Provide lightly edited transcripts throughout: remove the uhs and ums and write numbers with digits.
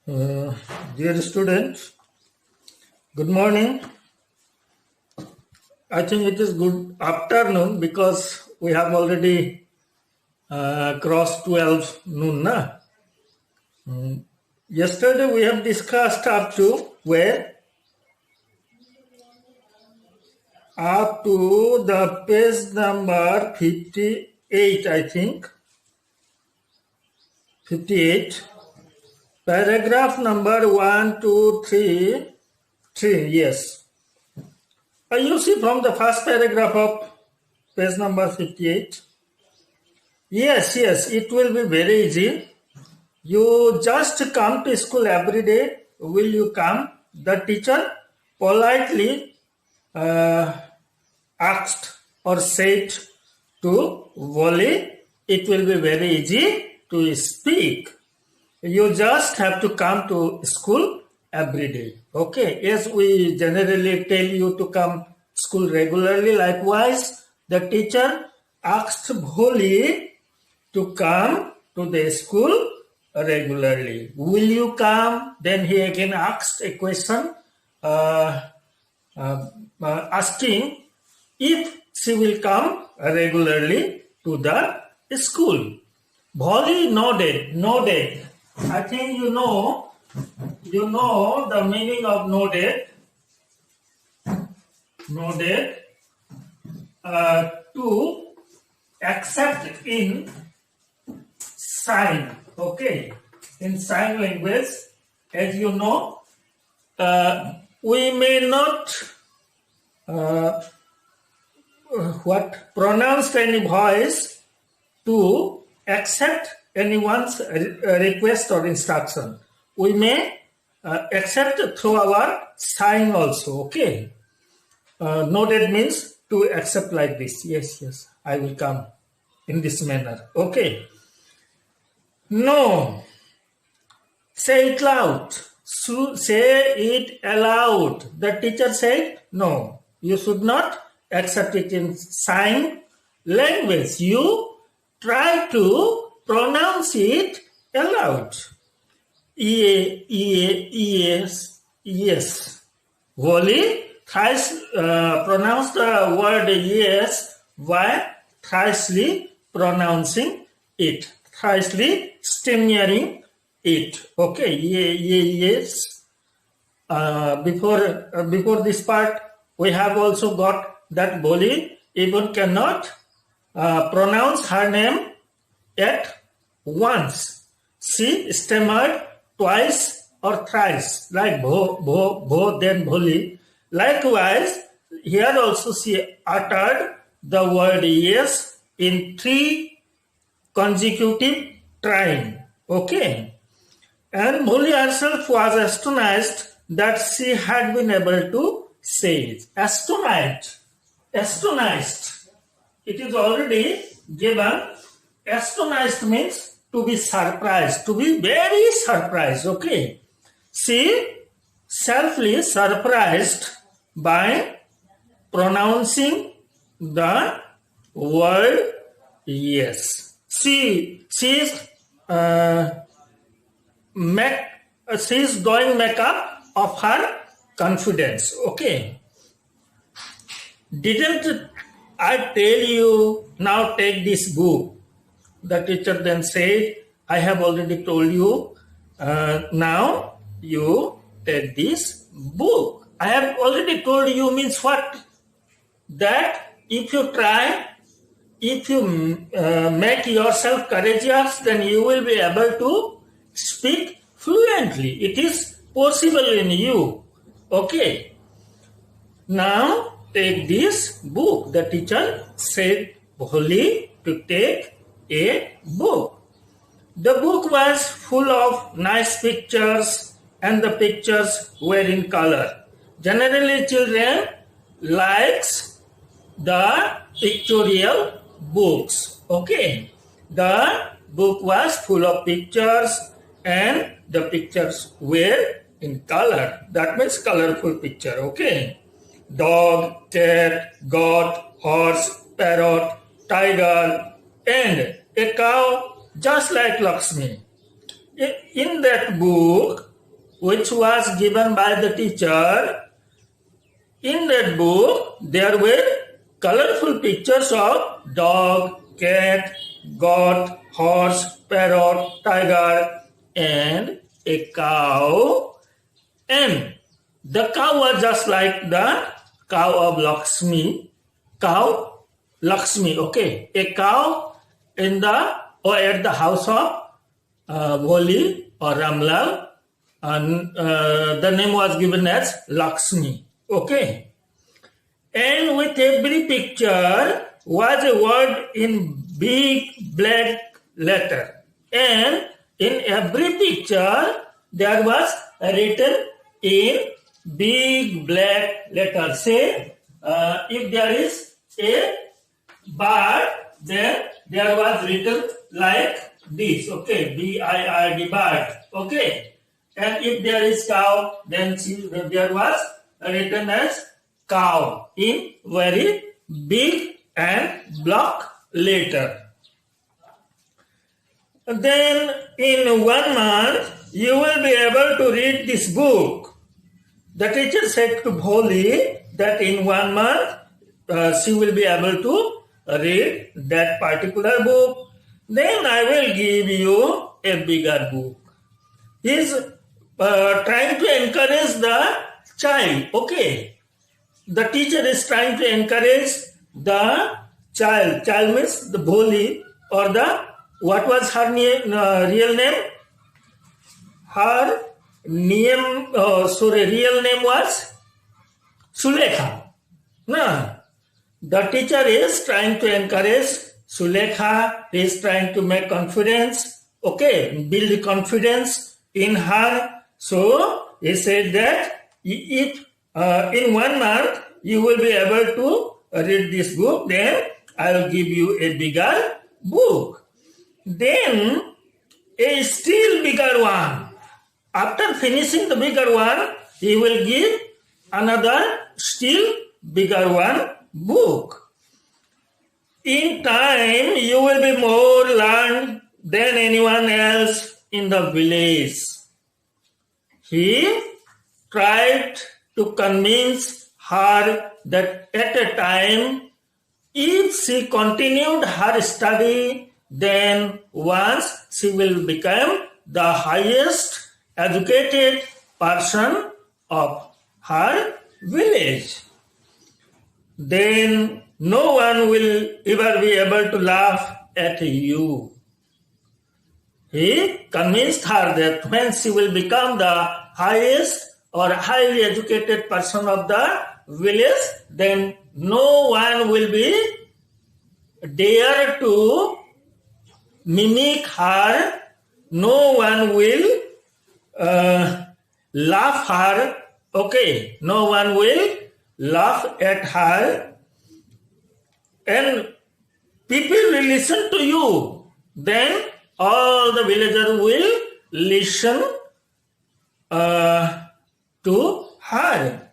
Uh, Dear students, good morning. I think it is good afternoon because we have already crossed 12 noon. Na? Yesterday we have discussed up to where? Up to the page number 58, I think. 58. Paragraph number 1, 2, 3. 3, yes. You see from the first paragraph of page number 58. Yes, it will be very easy. You just come to school every day. Will you come? The teacher politely asked or said to Wally, it will be very easy to speak. You just have to come to school every day. Okay, as we generally tell you to come school regularly, likewise, the teacher asked Wally to come to the school regularly. Will you come? Then he again asked a question asking if she will come regularly to the school. Wally nodded. I think you know the meaning of nodded. Nodded to accept in sign. Okay, in sign language, as you know, we may not pronounce any voice to accept anyone's request or instruction. We may accept through our sign also. Okay, noted means to accept like this. Yes, I will come in this manner. Okay. No. Say it loud. Say it aloud. The teacher said, no, you should not accept it in sign language. You try to pronounce it aloud. Yes. Wally thrice pronounced the word yes while thrice pronouncing it. Thrice sneering it. Okay, yes. Before this part, we have also got that Wally even cannot pronounce her name at once. She stammered twice or thrice, like bo, then Wally. Likewise, here also she uttered the word yes in 3 consecutive trying. Okay. And Wally herself was astonished that she had been able to say it. Astonished. It is already given. Astonished means to be surprised, to be very surprised. Okay. She selfly surprised by pronouncing the word yes. She's doing makeup of her confidence. Okay. Didn't I tell you, now take this book? The teacher then said, I have already told you, now you take this book. I have already told you means what? That if you try, if you make yourself courageous, then you will be able to speak fluently. It is possible in you. Okay. Now take this book. The teacher said Wally to take a book. The book was full of nice pictures and the pictures were in color. Generally children likes the pictorial books. Okay. The book was full of pictures and the pictures were in color. That means colorful picture. Okay. Dog, cat, goat, horse, parrot, tiger, and a cow just like Lakshmi. In that book, which was given by the teacher. In that book, there were colorful pictures of dog, cat, goat, horse, parrot, tiger, and a cow. And the cow was just like the cow of Lakshmi. Okay. A cow in the or at the house of Bholi or Ramlal. And the name was given as Lakshmi. Okay. And with every picture was a word in big black letter. And in every picture there was written in big black letter. Say, if there is a bird, then there was written like this. Okay, B-I-R-D, bird. Okay. And if there is cow, then there was written as cow in very big and block letter. Then in 1 month, you will be able to read this book. The teacher said to Bholi that in 1 month, she will be able to read that particular book. Then I will give you a bigger book. He is trying to encourage the child. Okay. The teacher is trying to encourage the child. Child means the Bholi or what was her real name? Her name, real name was Sulekha. No. The teacher is trying to encourage Sulekha, is trying to make confidence, okay, build confidence in her. So he said that if in 1 month you will be able to read this book, then I will give you a bigger book. Then a still bigger one. After finishing the bigger one, he will give another still bigger one book. In time, you will be more learned than anyone else in the village. He tried to convince her that at a time, if she continued her study, then once she will become the highest educated person of her village. Then no one will ever be able to laugh at you. He convinced her that when she will become the highest or highly educated person of the village, then no one will be dare to mimic her. No one will laugh her. Okay, no one will laugh at her, and people will listen to you. Then all the villagers will listen to her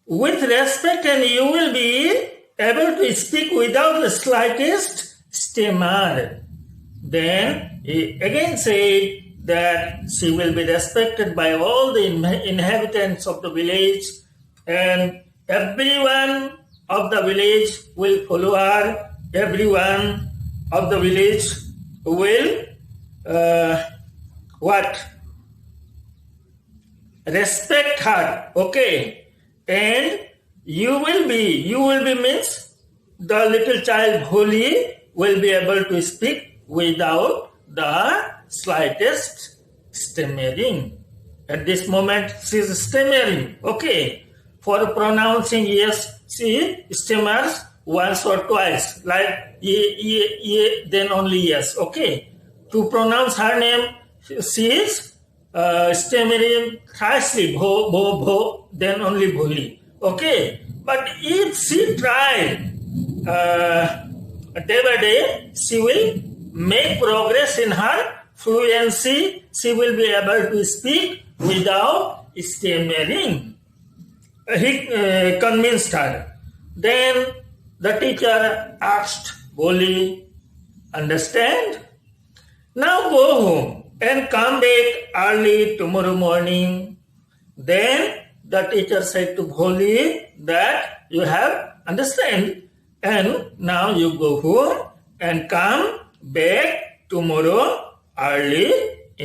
with respect, and you will be able to speak without the slightest stammer. Then he again said that she will be respected by all the inhabitants of the village, and everyone of the village will follow her. Everyone of the village will respect her. Okay. And you will be means the little child Bholi will be able to speak without the slightest stammering. At this moment, she is stammering. Okay. For pronouncing yes, she stammers once or twice, like ye, then only yes. Okay. To pronounce her name, she is stammering thrice, bho, then only Bholi. Okay. But if she tried day by day, she will make progress in her fluency. She will be able to speak without stammering. He convinced her. Then the teacher asked Bholi, understand? Now go home and come back early tomorrow morning. Then the teacher said to Bholi that you have understand, and now you go home and come back tomorrow early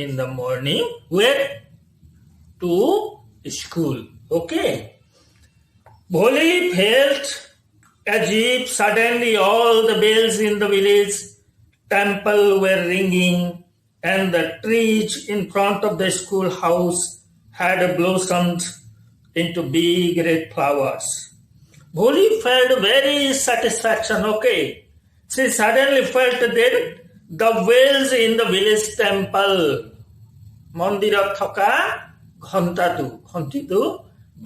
in the morning. Where? To school. Okay. Bholi felt as if suddenly all the bells in the village temple were ringing, and the trees in front of the schoolhouse had blossomed into big red flowers. Bholi felt very satisfaction. Okay. She suddenly felt that the bells in the village temple, মন্দিৰত থকা ঘণ্টিটো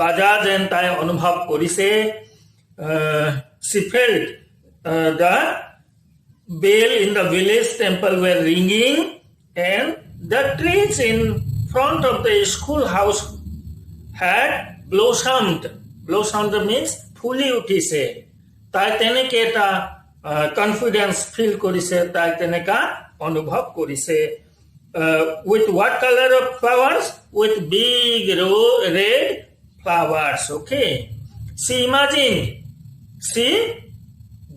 বাজা যেন তাই অনুভৱ কৰিছে. She felt the bell in the village temple were ringing, and the trees in front of the schoolhouse had blossomed. Blossomed means ফুলি উঠিছে. তাই তেনেকে এটা কনফিডেন্স ফিল কৰিছে, তাই তেনেকা অনুভৱ কৰিছে. With what color of flowers? With big red flowers. Okay. She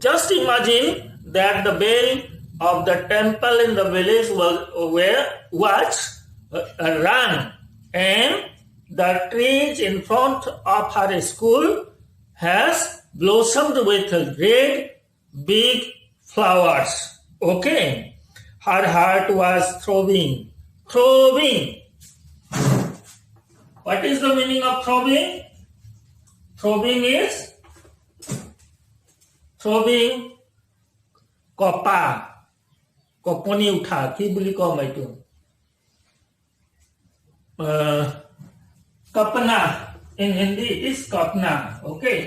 just imagined that the bell of the temple in the village was rung, and the trees in front of her school has blossomed with red big flowers. Okay. Her heart was throbbing. Throbbing. What is the meaning of throbbing? Throbbing is কপা, কপনি উঠা. কি বুলি কম এইটো? Kapna. In Hindi it is kapna. Okay.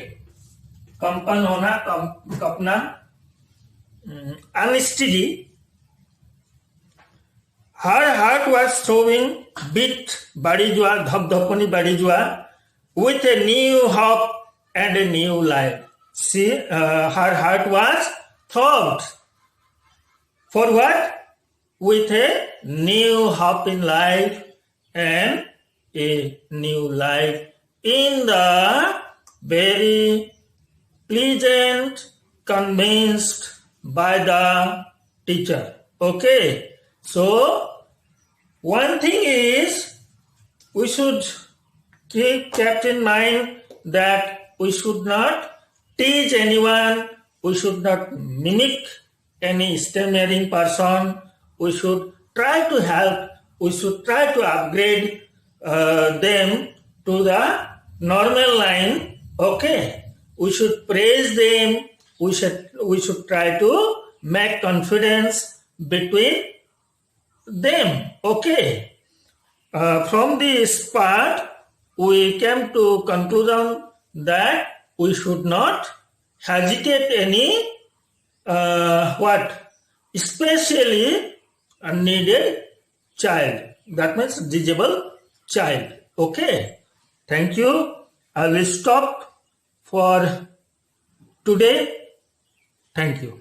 Kampan hona, kapna. Unsteady. Her heart was throbbing, beat, badi jua, dhap-dhapani badi jua, with a new hope and a new life. See, her heart was throbbed. For what? With a new hope in life and a new life in the very pleasant, convinced by the teacher. Okay. So, one thing is, we should keep in mind that we should not teach anyone, we should not mimic any stammering person, we should try to help, we should try to upgrade them to the normal line. Okay. We should praise them, we should try to make confidence between them. Okay. From this part, we came to conclusion that we should not hesitate any especially unneeded child. That means disabled child. Okay. Thank you. I will stop for today. Thank you.